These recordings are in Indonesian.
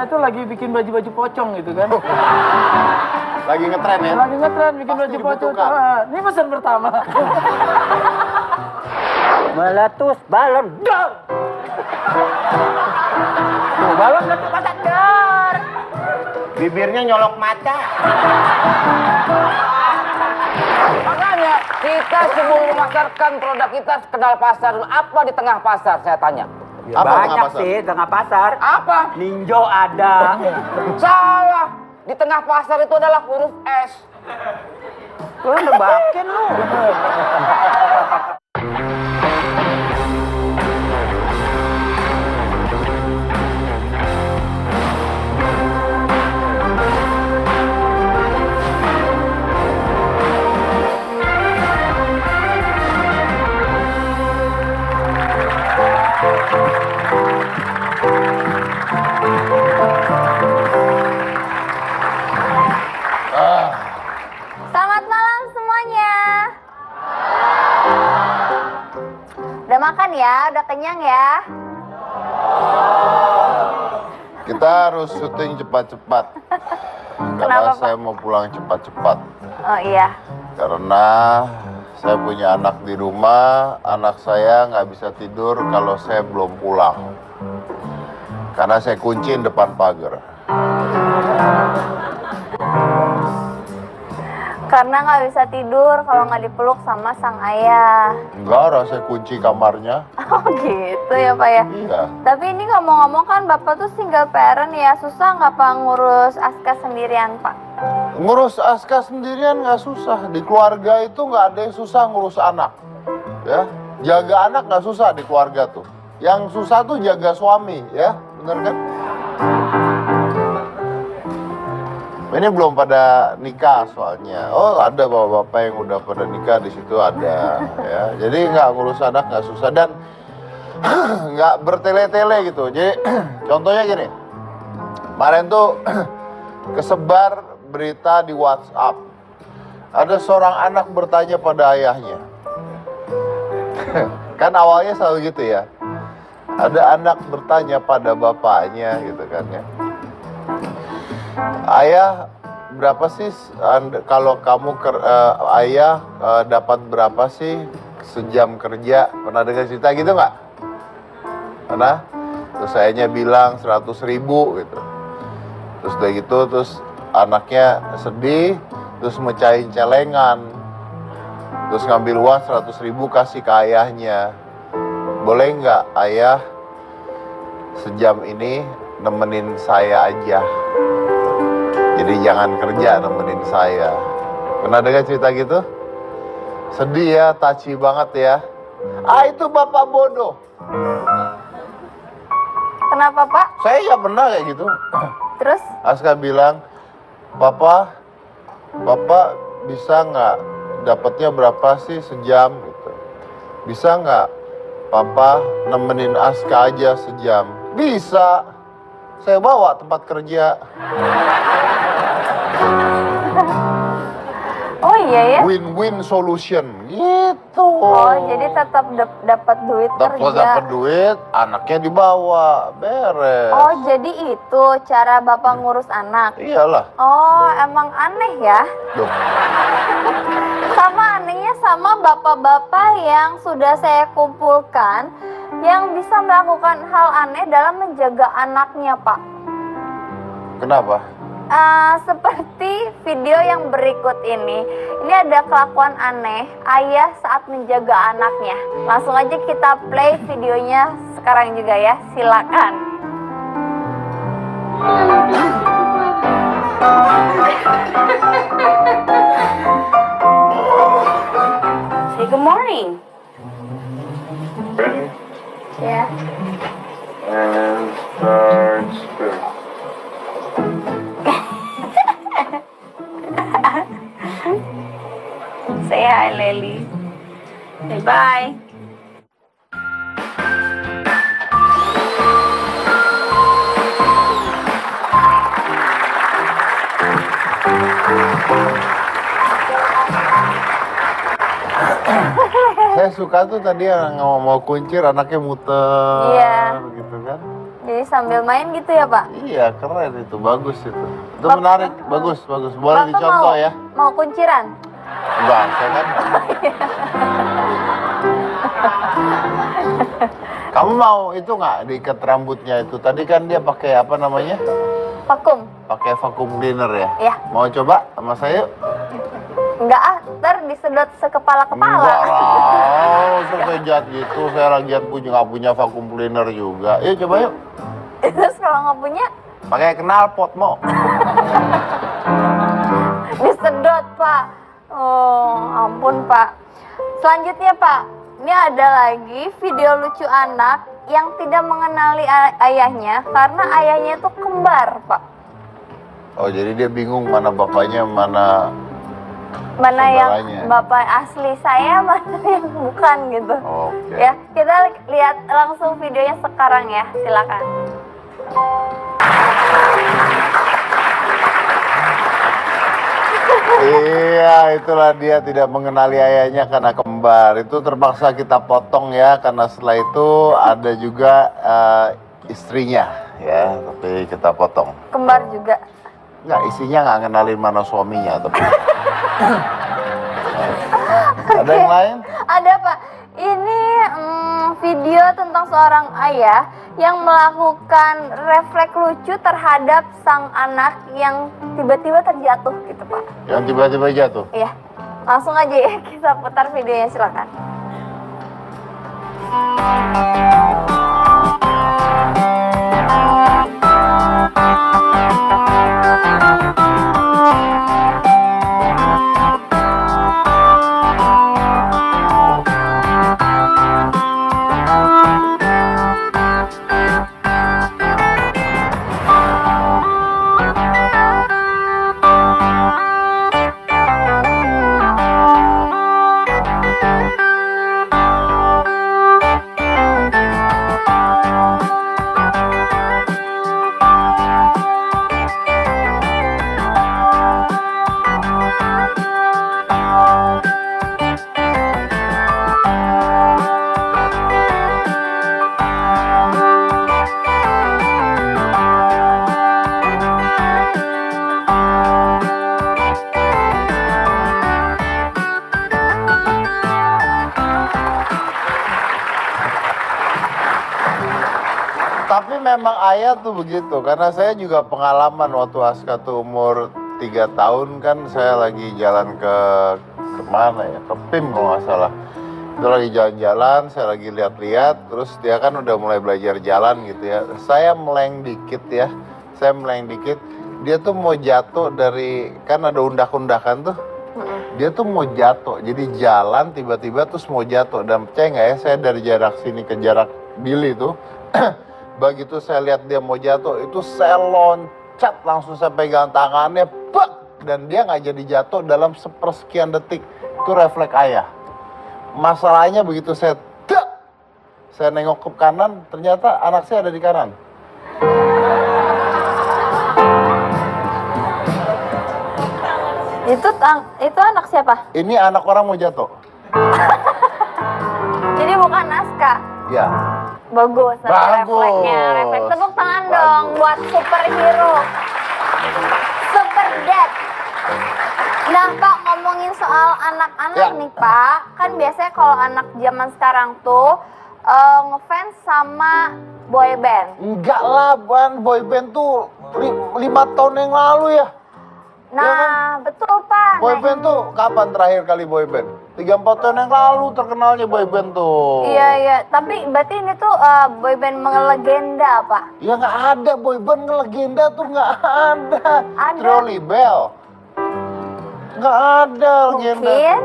tuh lagi bikin baju-baju pocong gitu kan. Lagi ngetren ya? Lagi ngetren bikin Pasti baju pocong. dibutuhkan. Ini pesan pertama. Meletus balon dor. Tuh, balon meletus mata dor. Bibirnya nyolok mata. Makanya kita sebelum memasarkan produk kita kenal pasar dulu. Apa di tengah pasar saya tanya? Ya, apa Banyak tengah pasar? sih tengah pasar. Apa? Ninjo ada. Salah. Di tengah pasar itu adalah huruf S. Lu nebakin lu. Selamat malam semuanya. Udah makan ya? Udah kenyang ya? Kita harus syuting cepat-cepat. Karena Kenapa, Pak? saya mau pulang cepat-cepat. Oh iya. Karena saya punya anak di rumah, anak saya nggak bisa tidur kalau saya belum pulang. Karena saya kunciin depan pagar. Karena nggak bisa tidur kalau nggak dipeluk sama sang ayah. Enggak, saya kunci kamarnya. Oh gitu ya Pak ya? Iya. Tapi ini ngomong-ngomong kan Bapak tuh single parent ya. Susah nggak Pak ngurus Aska sendirian Pak? Ngurus Aska sendirian nggak susah. Di keluarga itu nggak ada yang susah ngurus anak. Ya, jaga anak nggak susah di keluarga tuh. Yang susah tuh jaga suami, ya, bener kan? Ini belum pada nikah soalnya. Oh, ada bapak-bapak yang udah pada nikah di situ ada, ya. Jadi nggak ngurus anak nggak susah dan nggak bertele-tele gitu. Jadi contohnya gini, kemarin tuh kesebar berita di WhatsApp. Ada seorang anak bertanya pada ayahnya. Kan awalnya selalu gitu ya. Ada anak bertanya pada bapaknya gitu kan ya. Ayah, berapa sih kalau kamu ayah dapat berapa sih sejam kerja? Pernah dengar cerita gitu nggak? Pernah? Terus ayahnya bilang 100.000 gitu. Terus udah gitu, terus anaknya sedih, terus mecahin celengan. Terus ngambil uang 100.000 kasih ke ayahnya. Boleh nggak ayah sejam ini nemenin saya aja? Jadi jangan kerja nemenin saya. Pernah dengar cerita gitu? Sedih ya, touchy banget ya. Ah, itu bapak bodoh. Kenapa Pak? Saya ya pernah kayak gitu. Terus? Aska bilang, Papa bisa nggak dapatnya berapa sih sejam gitu? Bisa nggak Papa nemenin Aska aja sejam? Bisa. Saya bawa tempat kerja. Oh iya ya? Win-win solution gitu. Oh jadi tetap dapat duit kerja. Dapat duit, anaknya dibawa, beres. Oh jadi itu cara Bapak ngurus anak? Iyalah. Oh emang aneh ya? Duh. Sama anehnya sama bapak-bapak yang sudah saya kumpulkan yang bisa melakukan hal aneh dalam menjaga anaknya Pak. Kenapa? Seperti video yang berikut ini. Ini ada kelakuan aneh ayah saat menjaga anaknya. Langsung aja kita play videonya sekarang juga ya. Silakan. Say good morning. Ready? Ya. And start spin. Say hi, Lily. Say bye. Saya suka tuh tadi yang mau kuncir anaknya muter Iya. gitu kan. Jadi sambil main gitu ya Pak? Iya, keren itu, bagus itu. Itu menarik, bagus. Boleh Bapak dicontoh ya? Mau kunciran? Enggak, saya kan. Kamu mau itu nggak diikat rambutnya itu? Tadi kan dia pakai apa namanya? Vakum? Pakai vacuum cleaner ya? Iya. Mau coba sama saya? Enggak ah, ntar disedot sekepala-kepala. Enggak lah, saya jahat gitu. Saya lagi nggak punya vacuum cleaner juga. Yuk coba yuk. Terus kalau nggak punya, Pakai knalpot mau. disedot Pak. Oh, ampun Pak. Selanjutnya Pak, ini ada lagi video lucu anak yang tidak mengenali ayahnya karena ayahnya itu kembar Pak. Oh, jadi dia bingung mana bapaknya, mana Yang saudaranya. bapak asli saya, mana yang bukan gitu. Oke. Ya, kita lihat langsung videonya sekarang ya, silakan. Iya, itulah dia tidak mengenali ayahnya karena kembar. Itu terpaksa kita potong ya, karena setelah itu ada juga istrinya ya, tapi kita potong. Kembar juga. Nggak, isinya nggak ngenalin mana suaminya tapi. Ada yang lain? Ada Pak. Ini video tentang seorang ayah yang melakukan refleks lucu terhadap sang anak yang tiba-tiba terjatuh gitu Pak. Yang tiba-tiba jatuh? Iya. Langsung aja ya kita putar videonya, silakan. Tapi memang ayah tuh begitu, karena saya juga pengalaman waktu Aska tuh umur 3 tahun kan, saya lagi jalan ke mana ya, ke PIM kalau nggak salah. Itu lagi jalan-jalan, saya lagi lihat-lihat, terus dia kan udah mulai belajar jalan gitu ya. Saya meleng dikit, dia tuh mau jatuh dari, kan ada undak-undakan tuh. Dia tuh mau jatuh, jadi jalan tiba-tiba terus mau jatuh. Dan percaya nggak ya, saya dari jarak sini ke jarak Billy tuh, begitu saya lihat dia mau jatuh, itu saya loncat langsung, saya pegang tangannya, bak! Dan dia nggak jadi jatuh dalam sepersekian detik. Itu refleks ayah. Masalahnya begitu saya nengok ke kanan, ternyata anak saya ada di kanan. Itu anak siapa? Ini anak orang mau jatuh. Jadi bukan Aska. Ya. Bagus, ada Bagus. refleksnya. Refleks, tepuk tangan dong buat superhero. Super Dad. Nah Pak, ngomongin soal anak-anak Ya. nih Pak, kan biasanya kalau anak zaman sekarang tuh ngefans sama boy band. Enggak lah, boy band tuh 5 tahun yang lalu ya. Nah, betul Pak. Boy Nah, band tuh kapan terakhir kali boy band? 3-4 tahun yang lalu terkenalnya boy band tuh. Iya, tapi berarti ini tuh boy band melegenda Pak. Ya nggak ada boy band legenda tuh, nggak ada. Ada. Trolley Bell. Nggak ada legenda. Mungkin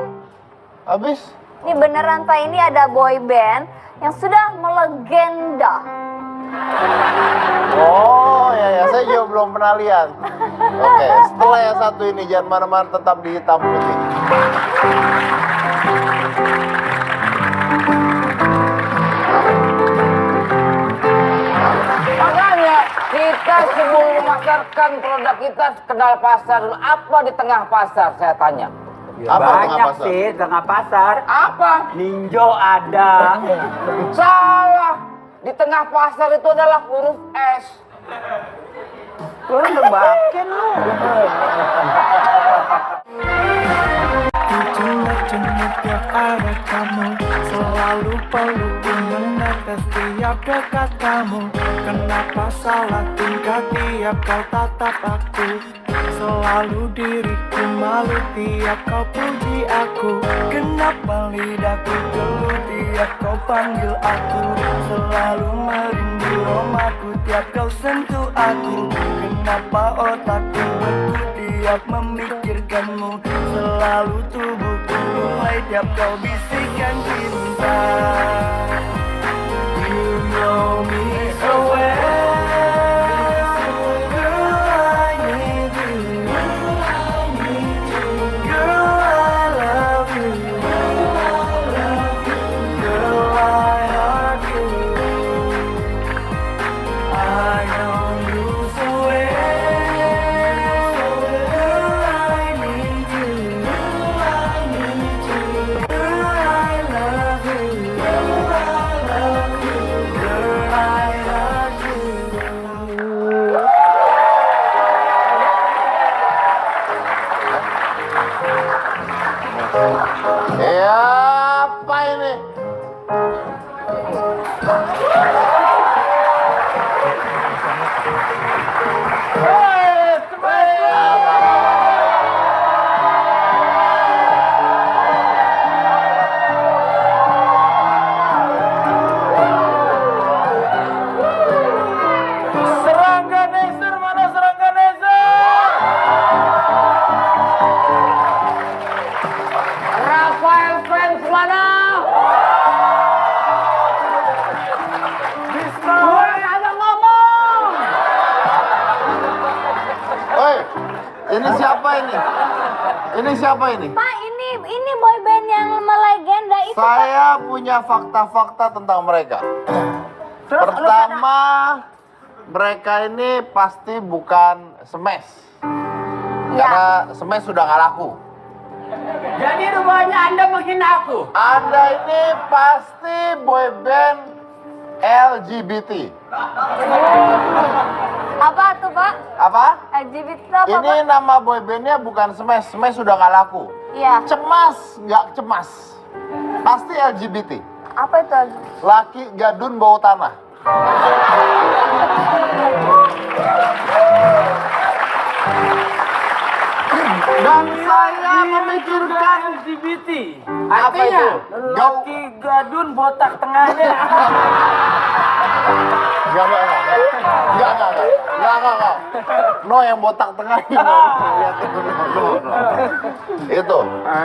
Habis? ini beneran Pak, ini ada boy band yang sudah melegenda. Oh ya, saya juga belum pernah lihat. Oke, setelah yang satu ini jangan mana-mana, tetap di Hitam Putih. Makanya kita sebelum memasarkan produk kita kenal pasar dulu. Apa di tengah pasar, saya tanya? Apa tengah Banyak pasar? sih tengah pasar. Apa? Ninjo ada. Salah. di tengah pasar itu adalah huruf S. Lu nebakin lu. Jenguk-jenguk tiap ada kamu, selalu peluk menetes tiap dekat kamu. Kenapa salah tingkah tiap kau tatap aku? Selalu diriku malu tiap kau puji aku. Kenapa lidahku gelut tiap kau panggil aku? Selalu merindu romaku tiap kau sentuh aku. Kenapa otakku beku tiap memikirkanmu? Selalu tubuhku mulai tiap kau bisikan cinta. You know me so well, girl, I need you. Girl, I love you. Girl, I heart you. I know you so well. Girl, I need you. Girl, I love you. Girl, I love you. Apa ini? Serangga Nezer, mana Serangga Nezer? Rafael fans mana? Gue ada ngomong. Oi, ini siapa ini? Ini siapa ini? Pak, ini boyband yang melegenda itu. Saya punya fakta-fakta tentang mereka. Pertama, mereka ini pasti bukan Smash. Karena Smash sudah nggak laku. Jadi rupanya Anda menghina aku. Anda ini pasti boyband LGBT. Apa tuh, Pak? Apa? LGBT itu apa, Ini Pak? nama boybandnya bukan Smash. Smash sudah nggak laku. Iya. Cemas, nggak cemas. Pasti LGBT. Apa itu? Laki gadun bau tanah. Dan saya memikirkan LGBT. apa itu? Laki gadun botak tengahnya. Enggak. No yang botak tengah ini. Lihat itu. No. Itu.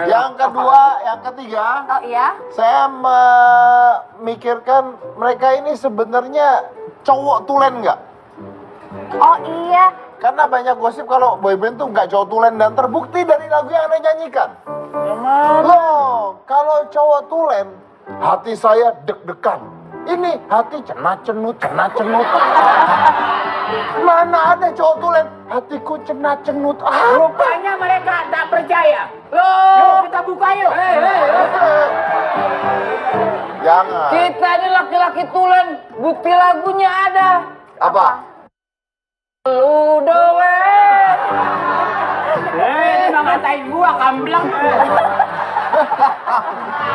Yang kedua, yang ketiga, Oh iya? saya memikirkan mereka ini sebenarnya cowok tulen nggak? Oh iya. Karena banyak gosip kalau boyband tuh nggak cowok tulen dan terbukti dari lagu yang Anda nyanyikan. Loh, kalau cowok tulen, hati saya deg-degan. Ini hati cenat-cenut. Mana ada cowok tulen, hatiku cenat-cenut. Rupanya mereka tak percaya. Yuk kita buka yuk. Jangan. Kita ini laki-laki tulen, bukti lagunya ada. Apa? Lu doang. Cuma ngatain gua kambleng.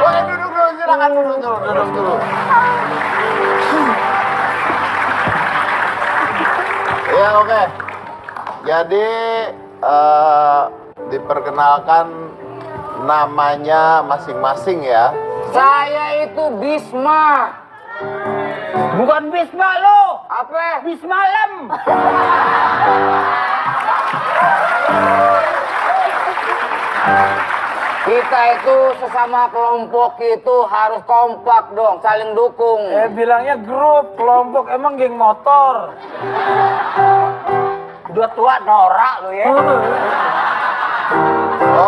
Boleh duduk dulu, silakan duduk dulu. Ya oke. Jadi diperkenalkan namanya masing-masing ya. Saya itu Bisma. Bukan Bisma lo. Apa? Bismalem. Kita itu sesama kelompok itu harus kompak dong, saling dukung. Bilangnya grup, kelompok, emang geng motor. Udah tua norak lo ya.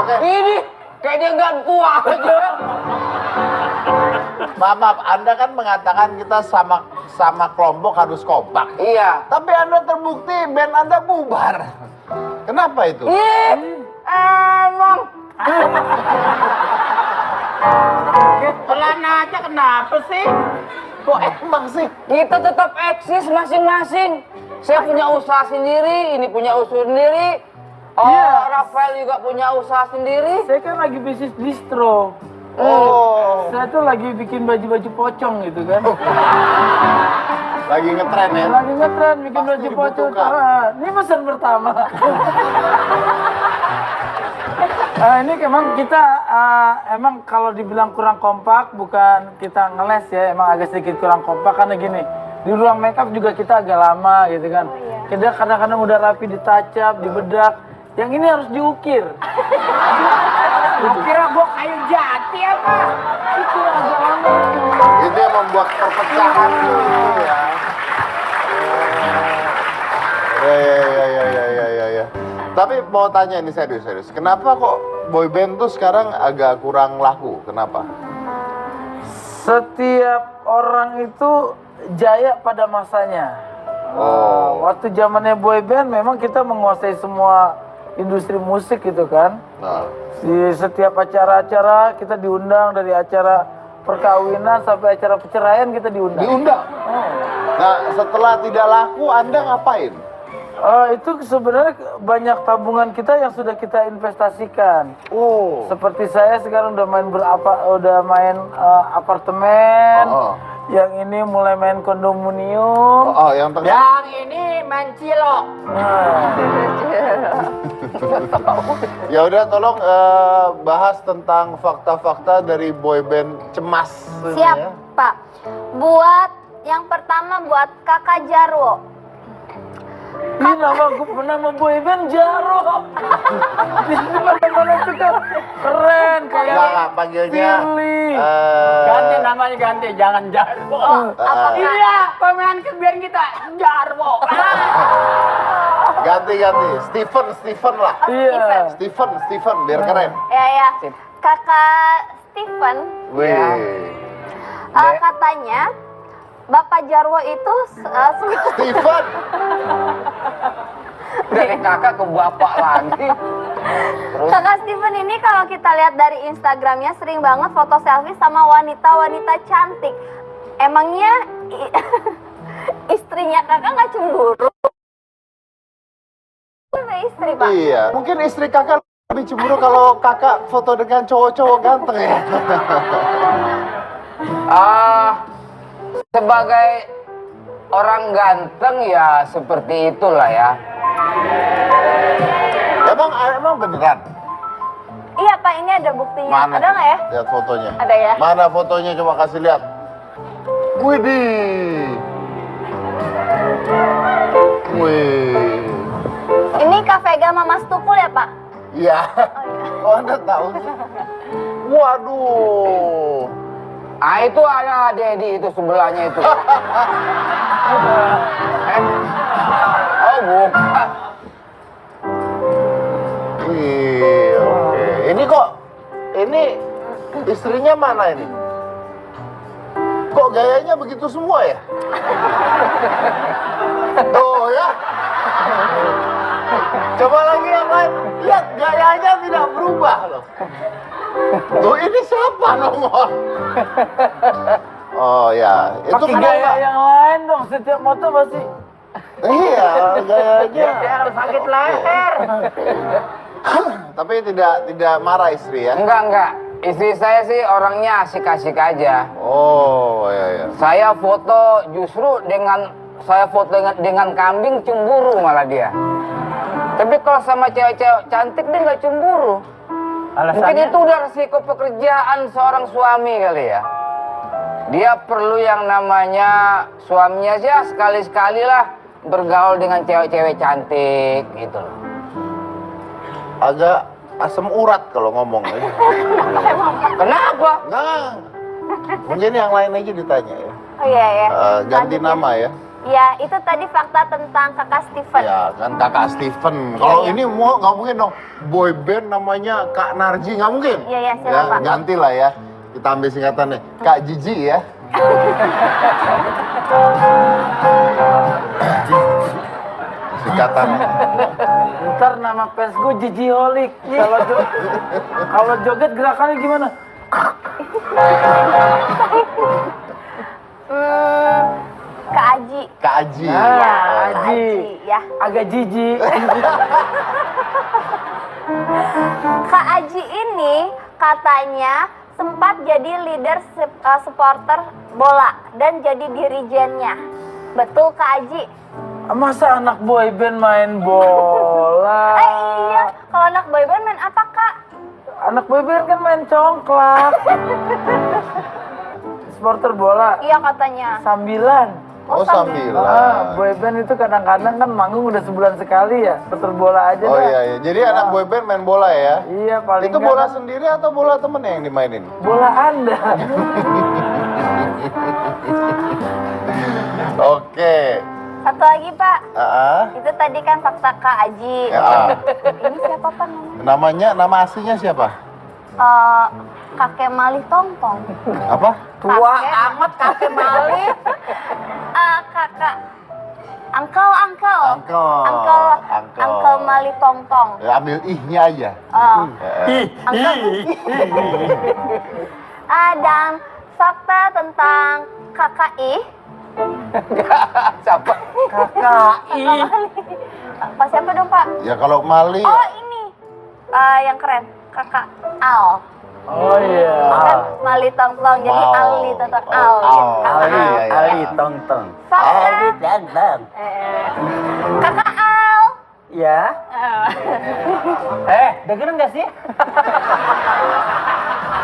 Oke. Ini kayak dia nggak tua aja. Maaf, Anda kan mengatakan kita sama kelompok harus kompak. Iya. Tapi Anda terbukti band Anda bubar. Kenapa itu? Emang. Pelan aja kenapa sih? Kok emang sih? Kita tetap eksis masing-masing. Saya punya usaha sendiri, ini punya usaha sendiri. Oh, Iya. Rafael juga punya usaha sendiri. Saya kan lagi bisnis distro. Oh, Saya tuh lagi bikin baju-baju pocong gitu kan. lagi ngetren ya? Lagi ngetren bikin Pasti baju pocong. dibutuhkan. Ah, ini pesan pertama. Ini emang kita emang kalau dibilang kurang kompak bukan kita ngeles ya, emang agak sedikit kurang kompak karena gini. Di ruang makeup juga kita agak lama gitu kan. Kita kadang-kadang udah rapi ditacap, dibedak. Yang ini harus diukir. Lu kira gua kayu jati apa? Itu agak lama. Itu yang membuat perpecahan tuh ya. Ya. Tapi mau tanya ini serius. Kenapa kok boyband tuh sekarang agak kurang laku? Kenapa? Setiap orang itu jaya pada masanya. Oh. Waktu zamannya boyband memang kita menguasai semua industri musik gitu kan. Nah, Di setiap acara-acara kita diundang, dari acara perkawinan sampai acara perceraian kita diundang. diundang. Nah, setelah tidak laku, Anda ngapain? Itu sebenarnya banyak tabungan kita yang sudah kita investasikan. Oh. Seperti saya sekarang udah main apartemen. Oh. Yang ini mulai main kondominium. Oh, yang tengah. Yang ini main cilok. Nah, Ya udah, tolong bahas tentang fakta-fakta dari boyband cemas. ini Siap, ya. Pak. Buat yang pertama buat Kakak Jarwo. ini nama boyband Jaro. Di sini mana-mana itu kan keren kayak Enggak, panggilnya Firly. Ganti namanya ganti, jangan Jarwo. Iya, pemain kebian kita Jarwo. ganti. Steven lah. Iya. Steven, biar keren. Ya. Kakak Steven, Wih. katanya Bapak Jarwo itu Steven. Dari kakak ke bapak lagi. Kakak Steven ini kalau kita lihat dari Instagramnya sering banget foto selfie sama wanita-wanita cantik. Emangnya istrinya kakak nggak cemburu? Punya istri, Pak. Iya. Mungkin istri kakak lebih cemburu kalau kakak foto dengan cowok-cowok ganteng ya. Sebagai orang ganteng ya seperti itulah ya. Emang beneran? Iya, Pak, ini ada buktinya. Ada tuh? nggak ya? Lihat fotonya. Ada ya? Mana fotonya, coba kasih lihat. Widih. Wih. Ini Kak Vega sama Mas Tukul ya, Pak? Iya. Oh, Anda tahu sih. Waduh. Itu ada Dedi itu sebelahnya itu. Oh bukan. Wih, oke. Ini istrinya mana ini? Kok gayanya begitu semua ya? Tuh ya. Coba lagi yang lain. Lihat, gayanya tidak berubah loh. Tuh, ini siapa nomor? Oh ya, itu Pakai gaya yang lain dong, setiap moto pasti. Iya, gayanya. Harus sakit leher. Tapi tidak marah istri ya? Enggak. Istri saya sih orangnya asik-asik aja. Oh, ya. Saya foto justru dengan kambing cemburu malah dia. Tapi kalau sama cewek-cewek cantik dia nggak cemburu. Mungkin itu udah resiko pekerjaan seorang suami kali ya. Dia perlu yang namanya suaminya sih ya sekali-sekali lah bergaul dengan cewek-cewek cantik gitu loh. Agak asam urat kalau ngomong ya. Kenapa? Nah, mungkin yang lain aja ditanya ya. Oh iya ya. Ganti Selanjutnya. nama ya. Ya, itu tadi fakta tentang Kakak Steven. Ya kan kakak Steven. Kalau ini mau nggak mungkin dong. Boy band namanya Kak Narji, nggak mungkin. Iya, silakan, Pak. Ganti lah ya. Kita ambil singkatannya. Kak Jiji ya. Singkatannya. Ntar nama fans gue Jijiholik. Kalau joget gerakannya gimana? Kak Aji. Nah, Ya, Kak Aji. Aji, ya. Agak jijik. Kak Aji ini katanya sempat jadi leader supporter bola dan jadi dirijennya. Betul Kak Aji? Masa anak boyband main bola? Iya, kalau anak boyband main apa Kak? Anak boyband kan main congklak. Supporter bola. Iya katanya. Sambilan. Oh, sambilan. Boyband itu kadang-kadang kan manggung udah sebulan sekali ya. Supporter bola aja Oh dah. iya, iya. Jadi anak boyband main bola ya? Iya, paling Itu nggak bola kan sendiri atau bola temen yang dimainin? bola Anda. Oke. Satu lagi Pak. Ah, Itu tadi kan fakta Kak Aji. ya. Ini siapa Pak namanya? Nama aslinya siapa? Kakek Malih Tongtong. Apa? Tua Kakek. amat kakek Malih. Kakak. Angkel. Angkel. Angkel Malih Tongtong. Ya, ambil ihnya aja. Dan fakta tentang KKI. Siapa? KKI. Pak siapa dong Pak? Ya kalau Mali. Oh ini. Yang keren. Kakak Al. Oh iya. Kan Malih Tongtong. Jadi Wow. Ali Tongtong Al. Ali, ya, ya. Ali tong-tong. Fakta. Tong-tong. Kakak Al. Ya. Dengerin gak sih?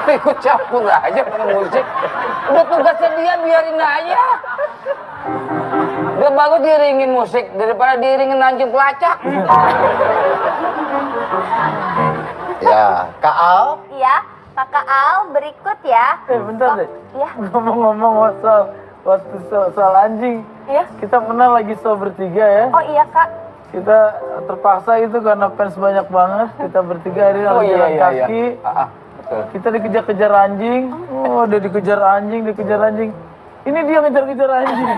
Ikut campur aja ke musik. Udah tugasnya dia, biarin aja. Dia bagus diiringin musik daripada diiringin anjing pelacak. Ya, Kak Al. Iya. Kakak Al berikut ya. Bentar deh. Iya. Ngomong-ngomong soal anjing. Iya. Kita pernah lagi show bertiga ya. Oh iya Kak. Kita terpaksa itu karena fans banyak banget. Kita bertiga hari harus jalan kaki. Betul. Kita dikejar-kejar anjing. Oh, udah dikejar anjing. Ini dia ngejar-kejar anjing.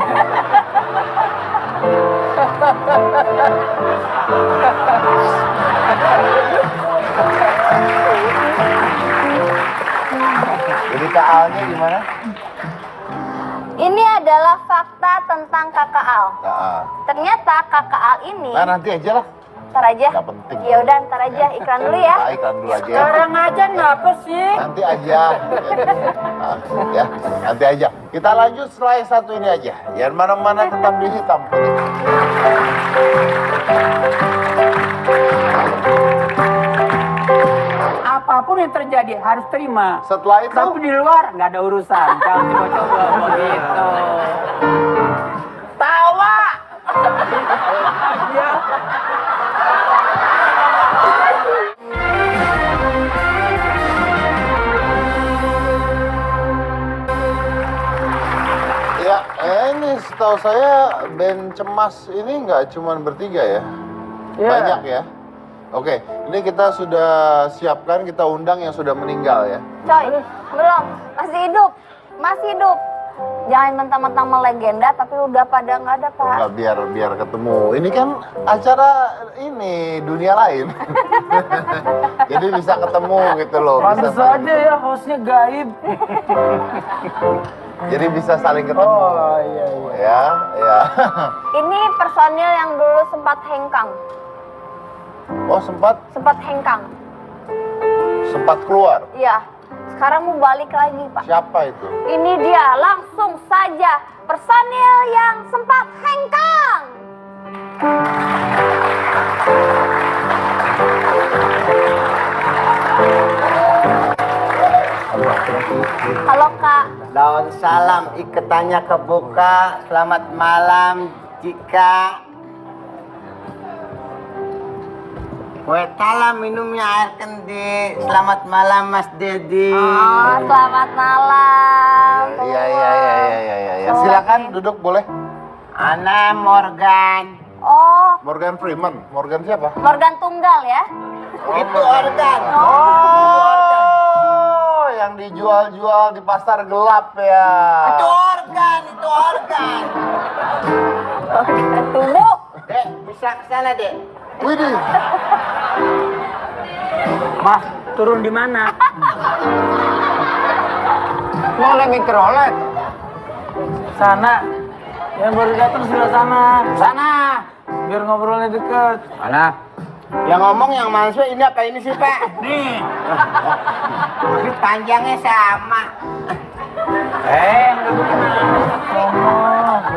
Jadi Kak Alnya gimana? Ini adalah fakta tentang Kakak Al. Nah, Ternyata Kakak Al ini nah nanti aja lah. ntar aja. Nggak penting. Ya udah ntar aja iklan dulu ya. Nah, iklan dulu aja ya. Sekarang aja ngapa sih? Nanti aja. Nah, ya, nanti aja. Kita lanjut setelah yang satu ini aja. Yang mana-mana tetap di hitam putih. Apapun yang terjadi harus terima. Setelah itu, Tapi di luar nggak ada urusan. Jangan coba-coba begitu. Tawa. Ya. ya ini setahu saya band Cemas ini nggak cuma bertiga ya. Iya. Banyak ya. Oke, ini kita sudah siapkan, kita undang yang sudah meninggal ya. Coy, belum. Masih hidup. Masih hidup. Jangan mentang-mentang melegenda tapi udah pada nggak ada Pak. Nggak, biar ketemu. Ini kan acara ini dunia lain. Jadi bisa ketemu gitu loh. Pantes Bisa saling aja ya hostnya gaib. Jadi bisa saling ketemu. Oh iya. Ya, ya. Ini personil yang dulu sempat hengkang. Oh sempat Sempat keluar. Iya. Sekarang mau balik lagi Pak. Siapa itu? Ini dia langsung saja personil yang sempat hengkang. Halo Kak. Daun salam iketannya kebuka. Selamat malam Jika. Kue talam minumnya air kendi. Selamat malam Mas Dedi. Oh, selamat malam. Iya. Silakan duduk boleh. Ana Morgan. Oh, Morgan Freeman. Morgan siapa? Morgan Tunggal ya? Itu organ. Oh, yang dijual-jual di pasar gelap ya. Itu organ. Tubuh. Dek, bisa ke sana, Dek. Widih. Mas, turun di mana? Mau naik mikrolet. Sana. Yang baru datang sebelah sana. Sana. Biar ngobrolnya deket. Mana? Yang ngomong yang masuk ini apa ini sih, Pak? Nih. Tapi panjangnya sama.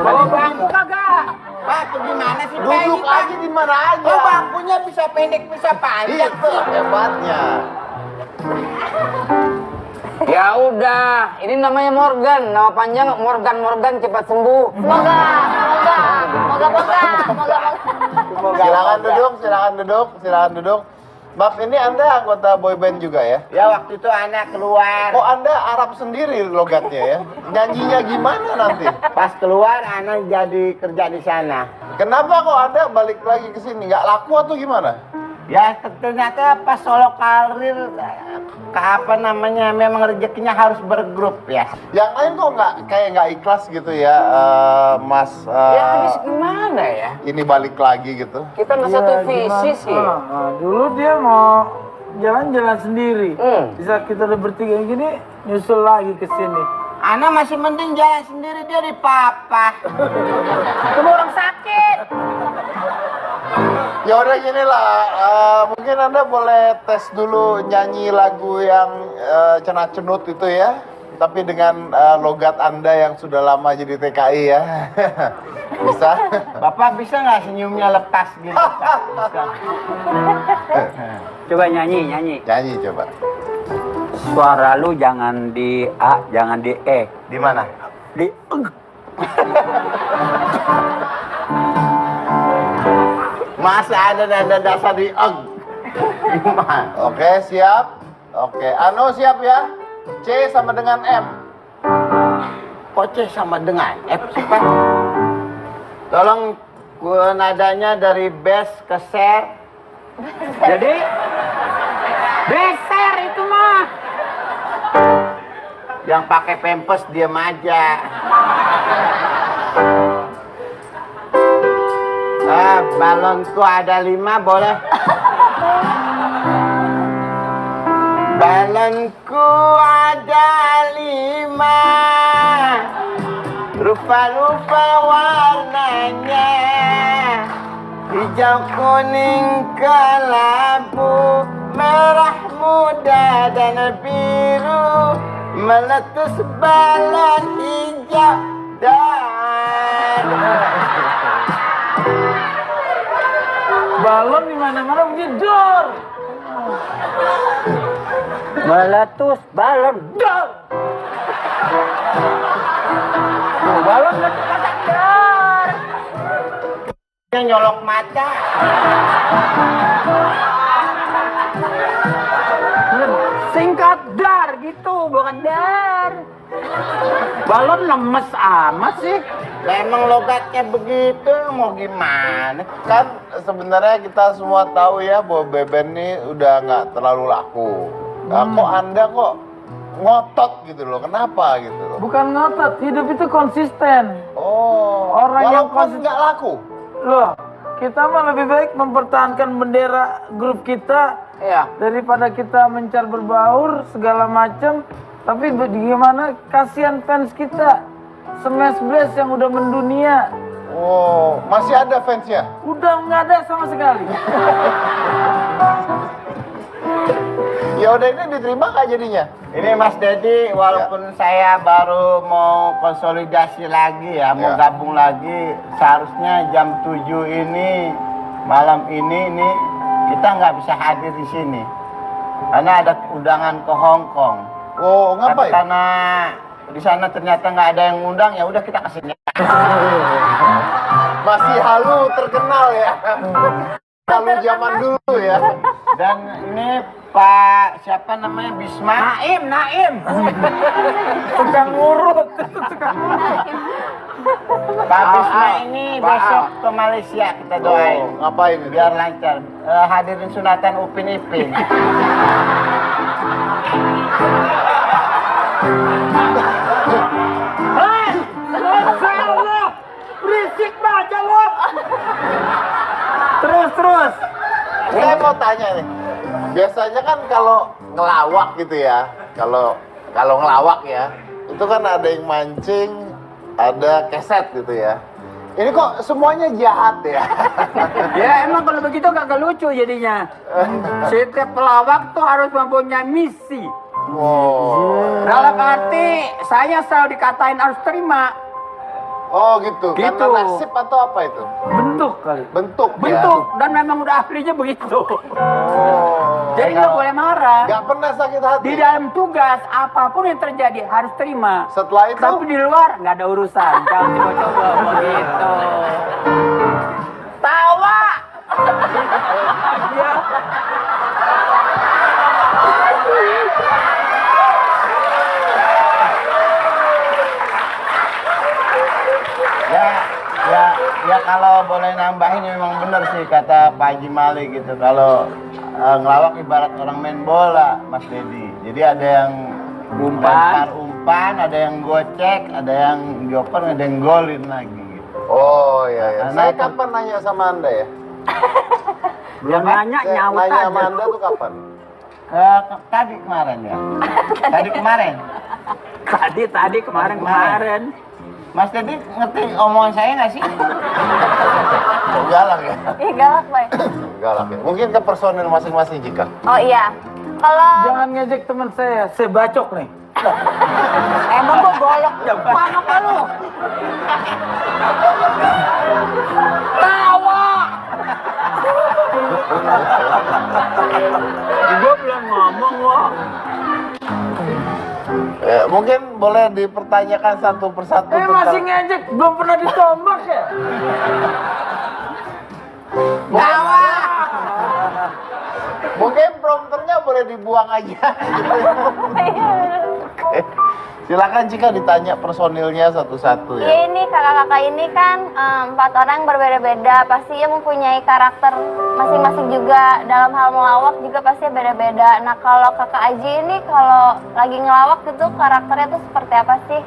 Bawa bangku kagak? Pak, itu gimana sih, Pak? Duduk Ini, Pak? aja di mana aja. Oh, bangkunya bisa pendek, bisa panjang Itu tuh. hebatnya. Ya udah, ini namanya Morgan. Nama panjang Morgan cepat sembuh. Semoga. Silakan duduk. Maaf, ini Anda anggota boyband juga ya? Ya, waktu itu anak keluar. Kok Anda Arab sendiri logatnya ya? Nyanyinya gimana nanti? Pas keluar, anak jadi kerja di sana. Kenapa kok Anda balik lagi ke sini? Nggak laku atau gimana? Ya, ternyata pas solo karir, memang rezekinya harus bergrup ya. Yang lain kok nggak ikhlas gitu ya, Mas? Ya habis gimana ya? Ini balik lagi gitu. Kita nggak satu visi sih. Dulu dia mau jalan-jalan sendiri. Bisa kita udah bertiga gini, nyusul lagi ke sini. Anak masih mending jalan sendiri, dia di papa. Cuma orang sakit. Ya udah gini lah, mungkin Anda boleh tes dulu nyanyi lagu yang cenat-cenut itu ya. Tapi dengan logat Anda yang sudah lama jadi TKI ya. Bisa? Bapak bisa nggak senyumnya lepas gitu? Pak? Bisa. Coba nyanyi. Nyanyi coba. Suara lu jangan di A, jangan di E. Di mana? Di Masa ada nada dasar di eg. Oke, siap. Oke, Ano siap ya? C sama dengan M. Kok C sama dengan F sih, Pak? Tolong nadanya dari bass ke share. Jadi beser itu mah. Yang pakai pempes diam aja. Balonku ada 5, boleh? Balonku ada 5, rupa-rupa warnanya, hijau, kuning, kelabu, merah muda dan biru, meletus balon hijau dan Balon di mana-mana bunyi dor. meletus balon dor. Balon meletus dor. yang nyolok mata. Singkat dar gitu, bukan dar. Balon lemes amat sih. Memang logatnya begitu, mau gimana? Kan sebenarnya kita semua tahu ya bahwa Beben ini udah nggak terlalu laku. Nah, kok Anda kok ngotot gitu loh? Kenapa gitu loh? Bukan ngotot, hidup itu konsisten. Oh, Orang yang walaupun konsisten nggak laku. Loh, kita mah lebih baik mempertahankan bendera grup kita Iya. daripada kita mencar berbaur segala macam. Tapi bagaimana kasihan fans kita, Smash Blast yang udah mendunia, Oh, masih ada fansnya? udah nggak ada sama sekali. Ya udah, ini diterima nggak jadinya? Ini Mas Dedi, walaupun saya baru mau konsolidasi lagi ya, mau Ya. gabung lagi, seharusnya jam 7 ini, malam ini nih, kita nggak bisa hadir di sini. Karena ada undangan ke Hong Kong. Oh, ngapain? Karena di sana ternyata nggak ada yang ngundang, ya udah kita kesini. Masih halu terkenal ya. Halu zaman dulu ya. Dan ini Pak, siapa namanya, Bisma? Naim. Tukang ngurut. Pak Bisma ini besok ke Malaysia, kita doain. Oh, ngapain itu? Biar lancar. Hadirin sunatan Upin Ipin. Masya Allah, berisik baca lo. Terus. Saya mau tanya nih. Biasanya kan kalau ngelawak gitu ya, kalau ngelawak ya, itu kan ada yang mancing, ada keset gitu ya. Ini kok semuanya jahat ya? Ya emang kalau begitu kagak lucu jadinya. Setiap pelawak tuh harus mempunyai misi. Wow. Dalam arti saya selalu dikatain harus terima. Oh gitu. Gitu. Karena nasib atau apa itu? Bentuk kali. Bentuk. Bentuk dan memang udah ahlinya begitu. Oh. Jadi nggak boleh marah. Gak pernah sakit hati. Di dalam tugas apapun yang terjadi harus terima. Setelah itu. Tapi di luar nggak ada urusan. Jangan coba-coba begitu. Tawa. Ya. Ya kalau boleh nambahin memang benar sih kata Pak Haji Malik gitu. Kalau ngelawak ibarat orang main bola, Mas Dedi. Jadi ada yang lempar umpan, ada yang gocek, ada yang dioper, ada yang golin lagi. Gitu. Oh iya ya. Karena Saya itu- kapan nanya sama Anda ya? Belum nanya Saya nyaut nanya aja. sama Anda tuh kapan? Tadi kemarin ya. Tadi kemarin. Tadi kemarin. Mas Dedi ngerti omongan saya nggak sih? Oh, galak ya? Ih galak Bay. Galak ya. Mungkin ke personil masing-masing jika. Oh iya. Kalau Jangan ngejek teman saya bacok nih. Emang gua golok Jepang apa lu? Tawa. Gua belum ngomong loh. Mungkin boleh dipertanyakan satu persatu. Masih ngejek, belum pernah ditombak ya? Tawa. Mungkin prompternya boleh dibuang aja. Oke. Silakan jika ditanya personilnya satu-satu ya. ya ini kakak-kakak ini kan 4 orang berbeda-beda, pasti ya mempunyai karakter masing-masing juga. Dalam hal melawak juga pasti beda-beda. Nah kalau kakak Aji ini kalau lagi ngelawak gitu karakternya tuh seperti apa sih?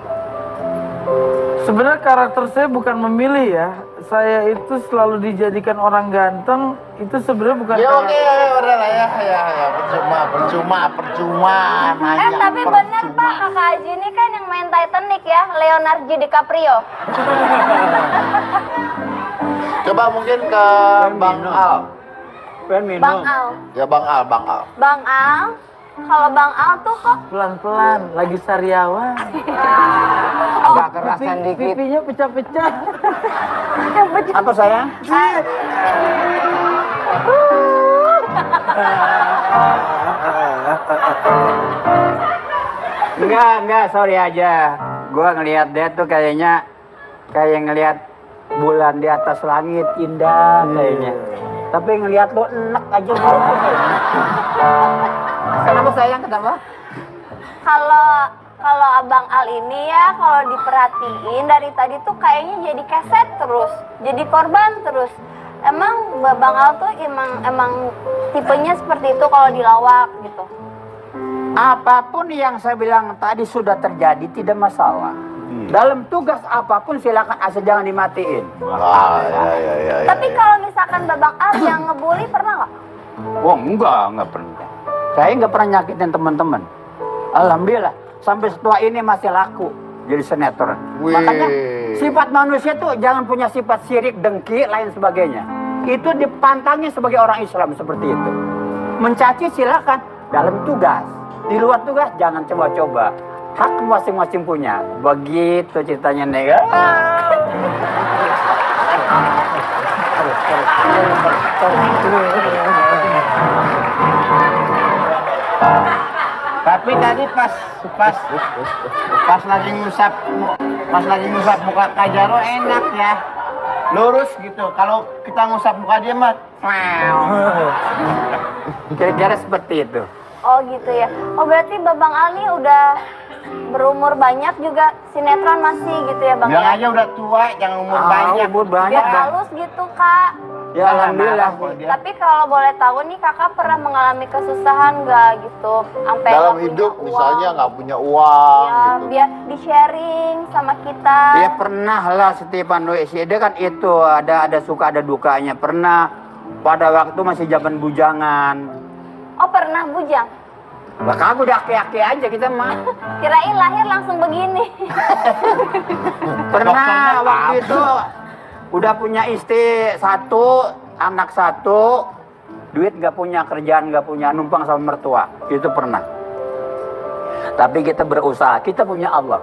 Sebenarnya karakter saya bukan memilih ya. Saya itu selalu dijadikan orang ganteng. Itu sebenarnya bukan Ya oke, karakter. udah lah ya, percuma nanya. Tapi bener Pak, kakak Aji ini kan yang main Titanic ya, Leonardo DiCaprio. Coba mungkin ke Bang Al. Bang Al. Ya Bang Al. Bang Al, kalau Bang Al tuh kok Pelan-pelan, lagi sariawan. Agak kerasan dikit. Pipinya pecah-pecah. Apa sayang? Enggak, sorry aja. Gua ngelihat dia tuh kayaknya kayak ngelihat bulan di atas langit indah kayaknya. Tapi ngelihat lo enak aja gua. Kenapa sayang? Kenapa? Kalau Abang Al ini ya, kalau diperhatiin dari tadi tuh kayaknya jadi keset terus, jadi korban terus. Emang Bang Al tuh emang tipenya seperti itu kalau dilawak gitu. Apapun yang saya bilang tadi sudah terjadi tidak masalah. Dalam tugas apapun silakan asal jangan dimatiin. Ya. Tapi kalau misalkan Babang Al yang ngebully pernah nggak? Oh enggak pernah. Saya nggak pernah nyakitin teman-teman. Alhamdulillah sampai setua ini masih laku jadi sinetron. Wih. Makanya sifat manusia tuh jangan punya sifat sirik, dengki, lain sebagainya. Itu dipantangnya sebagai orang Islam seperti itu. Mencaci silakan dalam tugas. Di luar tugas jangan coba-coba. Hak masing-masing punya. Begitu ceritanya nih. Tapi tadi pas lagi ngusap muka Kak Jaro enak ya. Lurus gitu. Kalau kita ngusap muka dia mah Kira-kira seperti itu. Oh gitu ya. Oh berarti Babang Al nih udah berumur banyak juga sinetron masih gitu ya Bang bilang ya? aja udah tua, jangan umur banyak. Umur banyak. Biar halus gitu Kak. Ya alhamdulillah. Tapi kalau boleh tahu nih kakak pernah mengalami kesusahan nggak gitu? Sampai Dalam nggak punya hidup uang? misalnya nggak punya uang Ya, gitu. biar di-sharing sama kita. Ya pernah lah setiap dia kan itu ada suka ada dukanya. Pernah pada waktu masih zaman bujangan. Oh pernah bujang? Lah kagak udah aki-aki aja kita mah. Kirain lahir langsung begini. Pernah waktu itu udah punya istri satu, anak satu, duit gak punya, kerjaan gak punya, numpang sama mertua. Itu pernah. Tapi kita berusaha, kita punya Allah.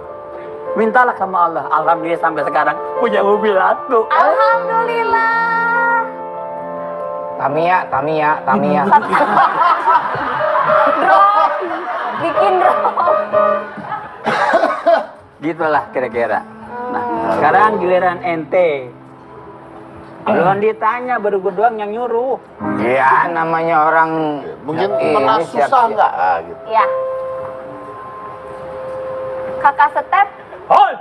Mintalah sama Allah. Alhamdulillah sampai sekarang punya mobil satu. Alhamdulillah. Tamia. Drop. Bikin drop. Gitulah kira-kira. Nah, sekarang giliran ente. Belum ditanya, baru gue doang yang nyuruh. Ya namanya orang Mungkin ini pernah siap- susah nggak? Ah, gitu. Ya. Kakak Step. Hoi!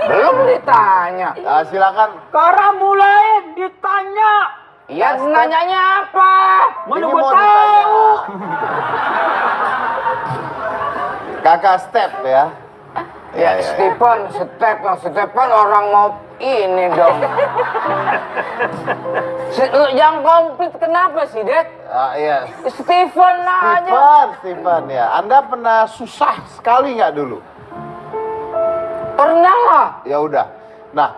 Belum ditanya. Ah, silakan. Sekarang mulai ditanya. Ya nanyanya apa? Mana Ini gue mau tahu. ditanya. Kakak Step ya. Ya, Stephen orang mau ini dong. Yang komplit kenapa sih, Dek? Ah, iya. Stephen aja. Stephen ya. Anda pernah susah sekali nggak dulu? Pernah lah. Ya udah. Nah,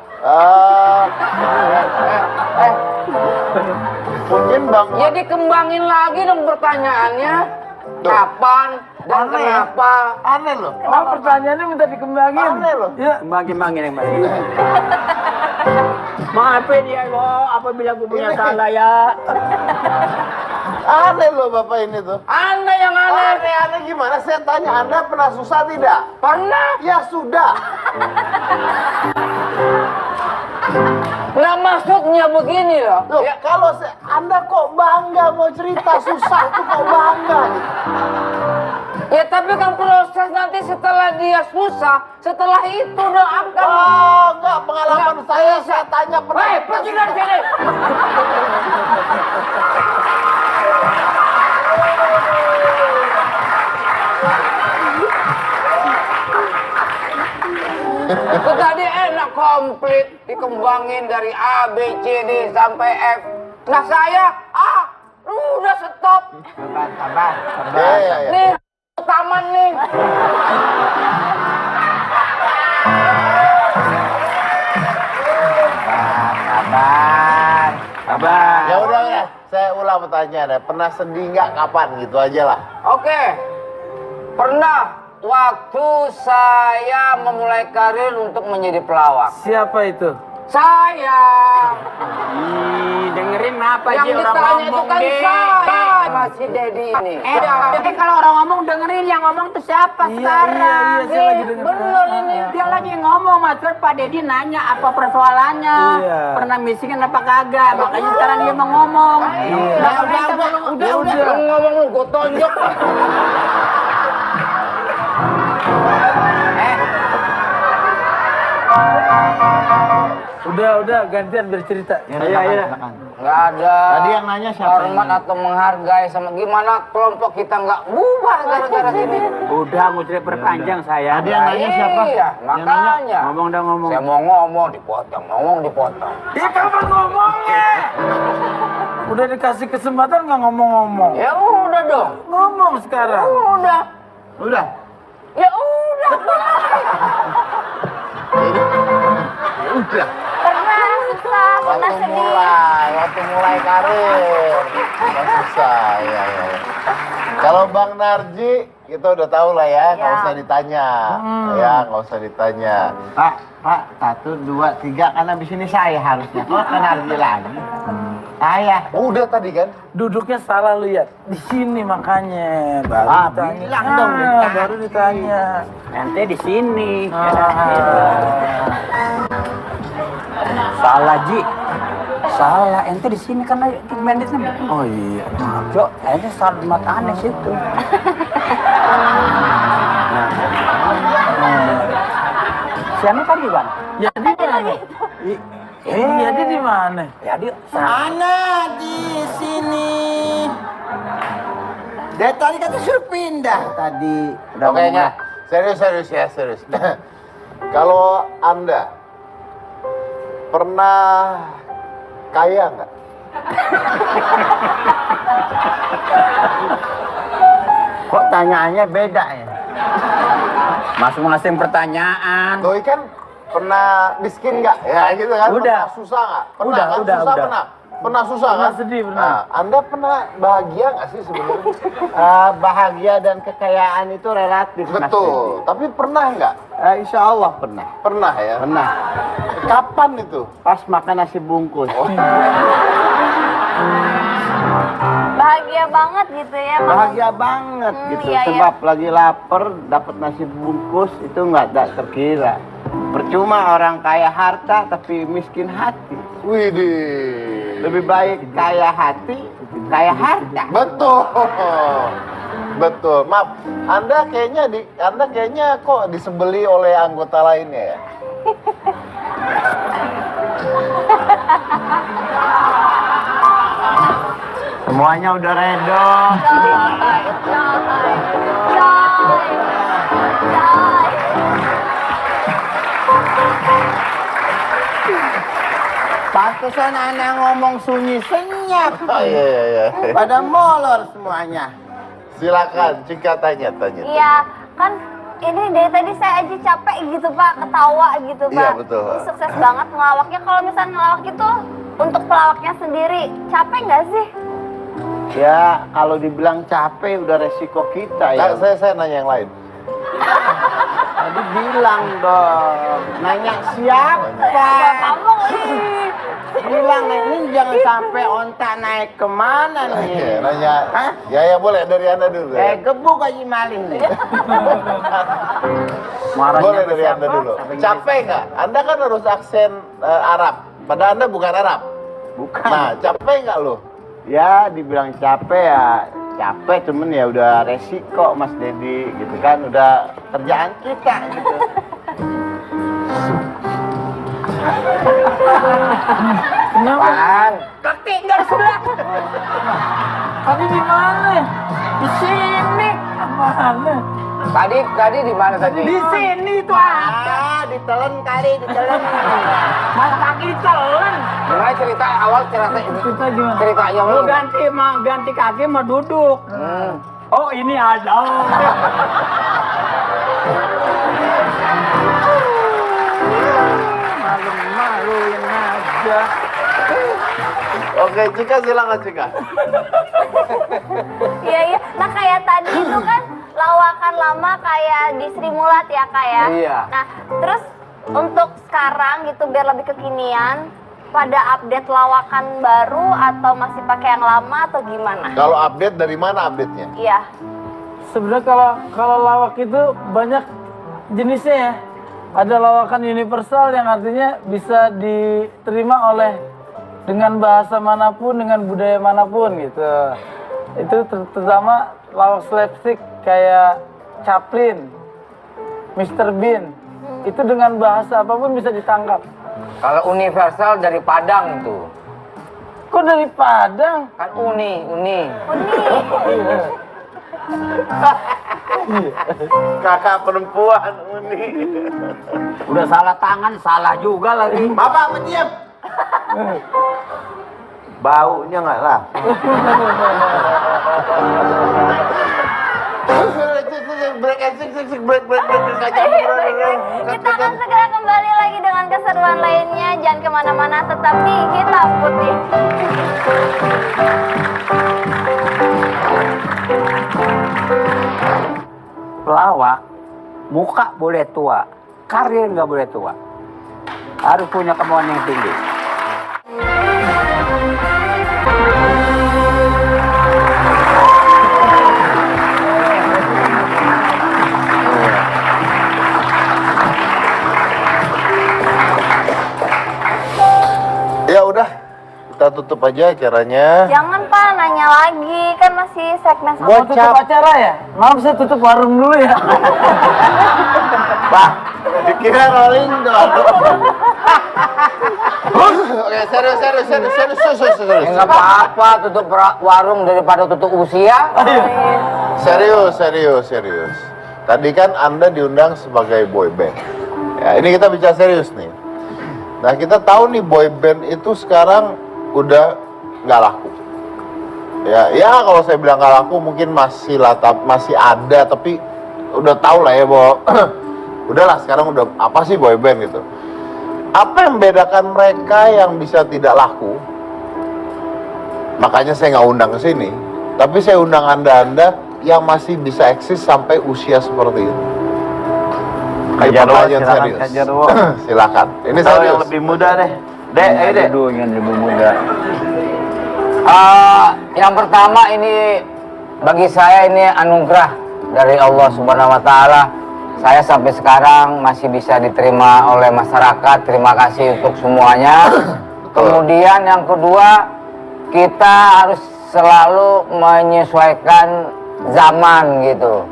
mungkin Bang Ya dikembangin lagi dong pertanyaannya. Tuh. Kapan dan Aneh ya? kenapa? aneh loh. Oh, pertanyaannya minta dikembangin. Aneh loh. Ya. Bagi-bagi yang bagi. Maafin ya lo, apabila gue punya salah ya. Aneh loh Bapak ini tuh. Anda yang aneh. Aneh gimana? Saya tanya, Anda pernah susah tidak? Pernah. Ya sudah. Nah maksudnya begini loh. Loh, Ya, kalau Anda kok bangga mau cerita susah tuh kok bangga? ya tapi kan proses nanti setelah dia susah, setelah itu dong akan. Oh, enggak, pengalaman Nggak saya bisa. tanya pernah. Hei, pergi dari sini. Itu tadi enak komplit dikembangin dari A, B, C, D sampai F. Nah saya udah stop. Sabar. Iya. Nih taman nih. Sabar. Ya udah. Saya ulang pertanyaannya. Pernah sedih nggak? Kapan? Gitu aja lah. Oke. Pernah waktu saya memulai karir untuk menjadi pelawak. Siapa itu? Saya Dengerin apa yang aja orang ditanya itu ngomong kan deh. saya masih Dedi ini. Tapi kalau orang ngomong dengerin yang ngomong tuh siapa sekarang? Iya, saya lagi dengar. Bener ini. Dia lagi ngomong, Mas Pak Dedi nanya apa persoalannya. Iya. Pernah misingin apa kagak? Makanya sekarang dia mau ngomong. Udah. Lu ngomong lu gue tonjok. Udah, gantian bercerita. Iya. Nggak ada. Tadi yang nanya siapa? Hormat atau menghargai sama gimana kelompok kita nggak bubar gara-gara gini. Udah mau cerita perpanjang saya. Tadi yang nanya siapa? Iya, makanya. Ngomong dah ngomong. Saya mau ngomong dipotong, ngomong dipotong. Ya kapan ngomongnya? Udah dikasih kesempatan nggak ngomong-ngomong? Ya udah dong. Ngomong sekarang. Udah. Udah. Ya udah. Pernah susah, pernah sedih. Waktu mulai karir. Pas susah, ya. Kalau Bang Narji, kita udah tahu lah ya, nggak Ya. usah ditanya. Ya, nggak usah ditanya. Pak, 1, 2, 3 kan habis ini saya harusnya. Kok kan harus lagi? Saya. Udah tadi kan? Duduknya salah lihat. Di sini makanya. Baru Ah, ditanya. bilang dong, ditanya. Baru ditanya. Ente di sini. Ah. Salah Ji. Salah ente di sini karena mandatnya. Oh iya. Jo, ente salah aneh situ. Siapa tadi bang? Ya di mana? Jadi di mana? Jadi Mana di sini? Dari tadi kata suruh pindah tadi. Oke, enggak. Serius. Kalau Anda pernah kaya nggak? Kok tanyaannya beda ya? Masing-masing pertanyaan. Doi kan pernah miskin nggak? Ya gitu kan. Udah. Pernah susah nggak? Pernah Udah, kan? udah, Susah udah. pernah. Pernah susah Pernah kan? sedih, pernah. Nah, Anda pernah bahagia nggak sih sebenarnya? Bahagia dan kekayaan itu relatif. Mas Betul. Dedi. Tapi pernah nggak? Insya Allah pernah. Pernah ya. Pernah. Kapan itu? Pas makan nasi bungkus. Bahagia banget gitu ya. Mas. Bahagia banget gitu. iya, iya. Sebab lagi lapar, dapat nasi bungkus itu nggak terkira. Percuma orang kaya harta tapi miskin hati. Widih. Lebih baik kaya hati, kaya harta. Betul. Betul. Maaf, Anda kayaknya kok disebeli oleh anggota lainnya ya? Semuanya udah redo. Pantesan anak ngomong sunyi senyap. Oh, iya. Pada molor semuanya. Silakan, Cika tanya. Iya, kan ini dari tadi saya aja capek gitu Pak, ketawa gitu Pak. Iya, betul. Ini sukses banget ngelawaknya. Kalau misalnya ngelawak itu untuk pelawaknya sendiri, capek nggak sih? Ya, kalau dibilang capek udah resiko kita ya. Nah, saya nanya yang lain. Tadi bilang dong. Nanya siapa? Kamu ih. Bilang ini jangan sampai ontak naik kemana Oke, nih? nanya. Hah? Ya boleh dari Anda dulu. Gebuk aja malih nih. Boleh dari Anda dulu. Capek nggak? Anda kan harus aksen Arab. Padahal Anda bukan Arab. Bukan. Nah, capek nggak lo? Ya, dibilang capek ya capek, cuman ya udah resiko Mas Dedi gitu kan, udah kerjaan kita gitu. Kenapa? Pan. Kaki nggak sebelah. Tadi di mana? Di sini. Mana? Tadi di mana tadi? Di sini tuh ada. Ditelen kali, ditelen. Mas kaki ditelan. Gimana cerita awal cerita Kita gimana? ceritanya Lu lu? ganti kaki mau duduk. Oh ini ada. Malu-maluin aja. Oke, Cika silakan Cika. Iya. Nah kayak tadi itu kan lawakan lama kayak di Sri Mulat ya Kak ya. Iya. Nah terus untuk sekarang gitu biar lebih kekinian, pada update lawakan baru atau masih pakai yang lama atau gimana? Kalau update dari mana update-nya? Iya. Sebenarnya kalau lawak itu banyak jenisnya ya. Ada lawakan universal yang artinya bisa diterima oleh dengan bahasa manapun, dengan budaya manapun gitu. Itu terutama lawak slapstick kayak Chaplin, Mr. Bean. Itu dengan bahasa apapun bisa ditangkap. Kalau universal dari Padang tuh. Kok dari Padang? Kan uni. Kakak perempuan Uni. Udah salah tangan, salah juga lagi. Bapak mendiam. Baunya nggak lah. Break. Kita akan segera kembali lagi dengan keseruan lainnya. Jangan kemana-mana, tetap di Hitam Putih. Pelawak, muka boleh tua, karir nggak boleh tua. Harus punya kemauan yang tinggi. Ya udah, kita tutup aja acaranya. Jangan Pak, nanya lagi. Kan masih segmen sama. Mau tutup acara ya? Maaf saya tutup warung dulu ya. Pak, dikira rolling dong. Oke, serius. Enggak apa-apa tutup warung daripada tutup usia. Serius. Tadi kan Anda diundang sebagai boy band. Ya, ini kita bicara serius nih. Nah, kita tahu nih boy band itu sekarang udah nggak laku. Ya kalau saya bilang nggak laku mungkin masih lah, masih ada, tapi udah tahu lah ya bahwa udahlah sekarang udah apa sih boyband gitu. Apa yang membedakan mereka yang bisa tidak laku? Makanya saya nggak undang ke sini, tapi saya undang anda yang masih bisa eksis sampai usia seperti itu. Ini pertanyaan serius. Silakan. Ini Tahu serius. yang lebih muda deh. Dek, ayo deh. Yang lebih muda. Yang pertama ini bagi saya ini anugerah dari Allah Subhanahu wa taala. Saya sampai sekarang masih bisa diterima oleh masyarakat. Terima kasih untuk semuanya. Kemudian yang kedua, kita harus selalu menyesuaikan zaman gitu.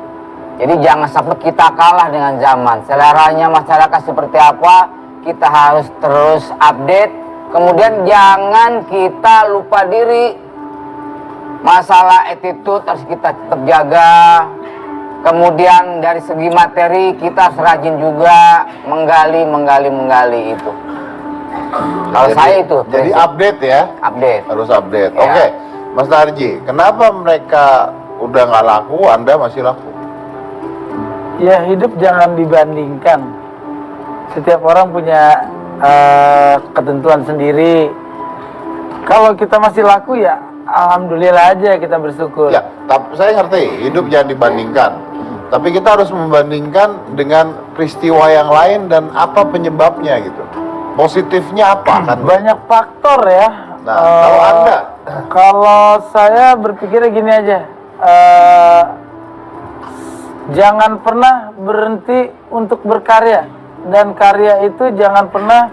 Jadi jangan sampai kita kalah dengan zaman. Seleranya masyarakat seperti apa, kita harus terus update. Kemudian jangan kita lupa diri. Masalah attitude harus kita tetap jaga. Kemudian dari segi materi kita harus rajin juga menggali itu. Kalau saya itu Jadi prinsip. update ya. Update. Harus update. Ya. Oke, Mas Narji, kenapa mereka udah nggak laku, Anda masih laku? Ya hidup jangan dibandingkan. Setiap orang punya ketentuan sendiri. Kalau kita masih laku ya alhamdulillah aja, kita bersyukur. Ya, tapi saya ngerti, hidup jangan dibandingkan. Tapi kita harus membandingkan dengan peristiwa yang lain dan apa penyebabnya gitu. Positifnya apa kan? Banyak faktor ya. Nah, kalau Anda? Kalau saya berpikirnya gini aja. Jangan pernah berhenti untuk berkarya. Dan karya itu jangan pernah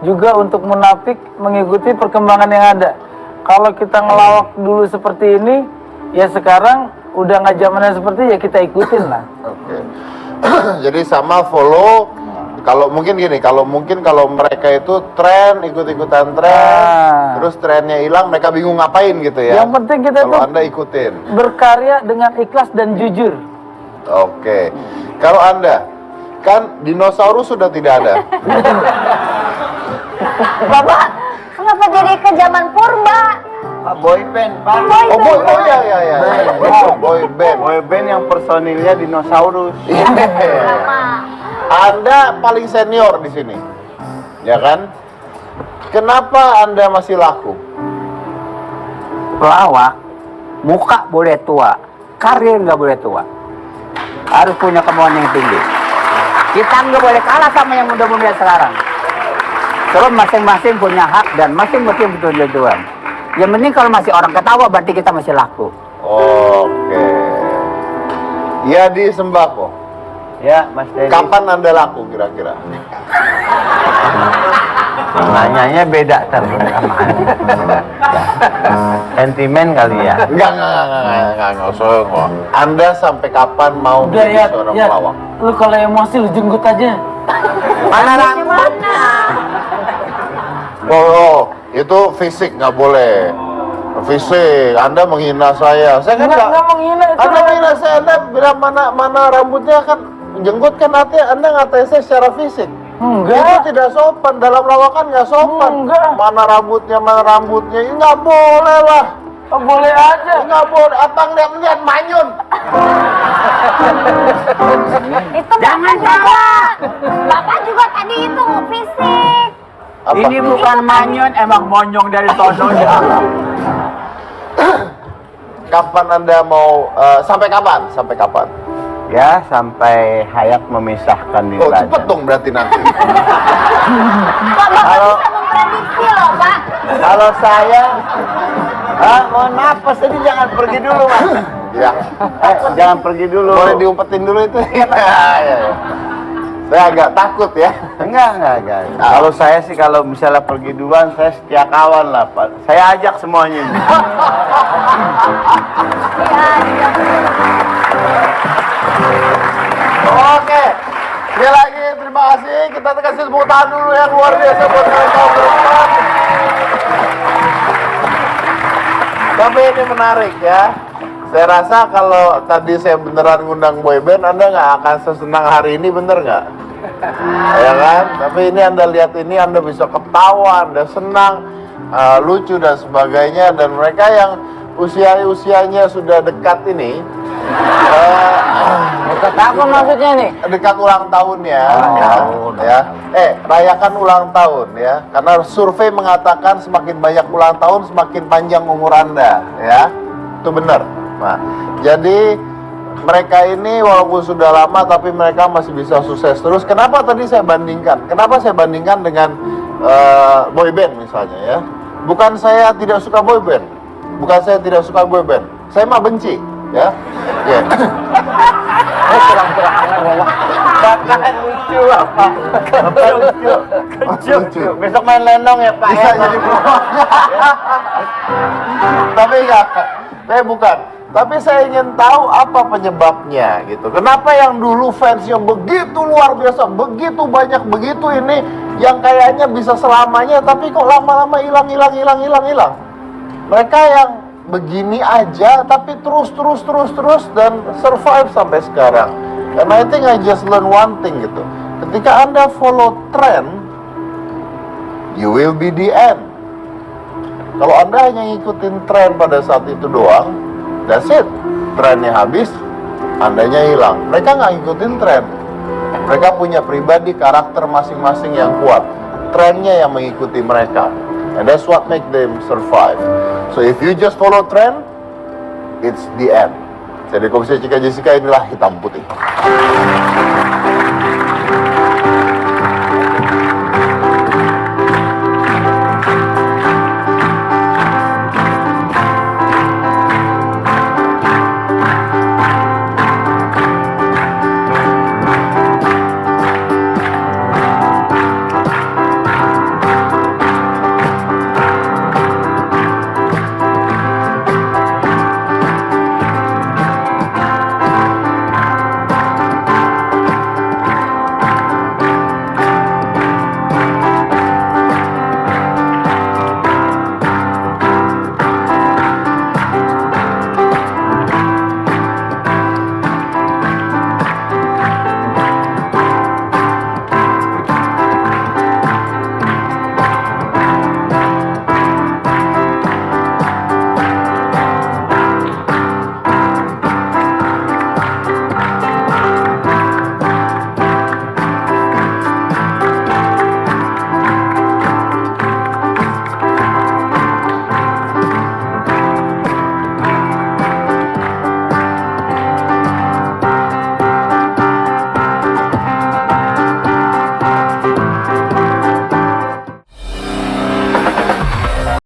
juga untuk munafik mengikuti perkembangan yang ada. Kalau kita ngelawak dulu seperti ini, ya sekarang udah nggak zamannya seperti ya kita ikutin lah. Oke. Jadi sama follow. Kalau mungkin gini, kalau mereka itu tren, ikut-ikutan tren, terus trennya hilang, mereka bingung ngapain gitu ya. Yang penting kita kalau tuh Anda ikutin. berkarya dengan ikhlas dan jujur. Oke. Kalau Anda, kan dinosaurus sudah tidak ada. Bapak, kenapa jadi ke zaman purba? Pak boyband, Pak. Oh ya. Boy band. Boyband yang personilnya dinosaurus. Anda paling senior di sini, ya kan? Kenapa Anda masih laku? Pelawak, muka boleh tua, karir nggak boleh tua. Harus punya kemauan yang tinggi. Kita nggak boleh kalah sama yang muda-muda sekarang. Terus masing-masing punya hak dan masing-masing betul tujuan. Yang penting kalau masih orang ketawa berarti kita masih laku. Oke. Ya di sembako. Ya, Mas Dedi. Kapan Anda laku kira-kira? Nanyanya beda terus. Sentimen kali ya. Enggak usah kok. Anda sampai kapan mau Udah jadi ya, seorang ya. pelawak? Lu kalau emosi lu jenggut aja. Mana rambut? Oh, itu fisik nggak boleh. Fisik, Anda menghina saya. Saya kan Nggak menghina itu. Anda menghina saya. Anda bilang mana rambutnya kan jenggot kan artinya Anda ngatain saya secara fisik. Enggak. Itu tidak sopan, dalam lawakan nggak sopan. Enggak. Mana rambutnya, ini nggak boleh lah. Oh, boleh aja. Nggak boleh, abang lihat manyun. Itu Bapak juga. Bapak juga tadi itu fisik. Apa? Ini bukan manyun, emang monyong dari sononya. Kapan Anda mau, sampai kapan? Sampai kapan? Ya, sampai hayat memisahkan diri. Oh, cepet dong berarti nanti. Bapak bisa memprediksi loh, Pak. Kalau saya, mohon maaf, Mas Dedi jangan pergi dulu, Mas. Ya. Jangan pergi dulu. Boleh diumpetin dulu itu. Ya. Saya agak takut ya. Enggak. Kalau saya sih kalau misalnya pergi duluan, saya setia kawan lah, Pak. Saya ajak semuanya. Oke. Sekali lagi terima kasih. Kita kasih tepuk tangan dulu yang luar biasa buat mereka berempat. Tapi ini menarik ya. Saya rasa kalau tadi saya beneran ngundang boyband, Anda nggak akan sesenang hari ini, bener nggak? Ya kan? Tapi ini Anda lihat ini, Anda bisa ketawa, Anda senang. lucu dan sebagainya, dan mereka yang usianya sudah dekat ini, Dekat apa maksudnya nih? dekat ulang tahunnya, ya. Rayakan ulang tahun ya, karena survei mengatakan semakin banyak ulang tahun semakin panjang umur Anda, ya. Itu benar. Nah, jadi mereka ini walaupun sudah lama tapi mereka masih bisa sukses terus. Kenapa tadi saya bandingkan? Kenapa saya bandingkan dengan boyband misalnya ya? Bukan saya tidak suka boyband, bukan saya tidak suka boyband. Saya mah benci, ya. Yeah. Lucu apa? Lucu. Besok main lenong ya Pak Bisa ya. jadi tapi enggak, bukan. Tapi saya ingin tahu apa penyebabnya gitu. Kenapa yang dulu fansnya begitu luar biasa, begitu banyak, begitu ini, yang kayaknya bisa selamanya, tapi kok lama-lama hilang. Mereka yang begini aja, tapi terus dan survive sampai sekarang. And I think I just learn one thing gitu. Ketika Anda follow trend, you will be the end. Kalau Anda hanya ngikutin tren pada saat itu doang, that's it. Trennya habis, Andanya hilang. Mereka nggak ngikutin tren. Mereka punya pribadi, karakter masing-masing yang kuat. Trennya yang mengikuti mereka. And that's what make them survive. So if you just follow trend, it's the end. Jadi Komisi Cika Jessica inilah hitam putih.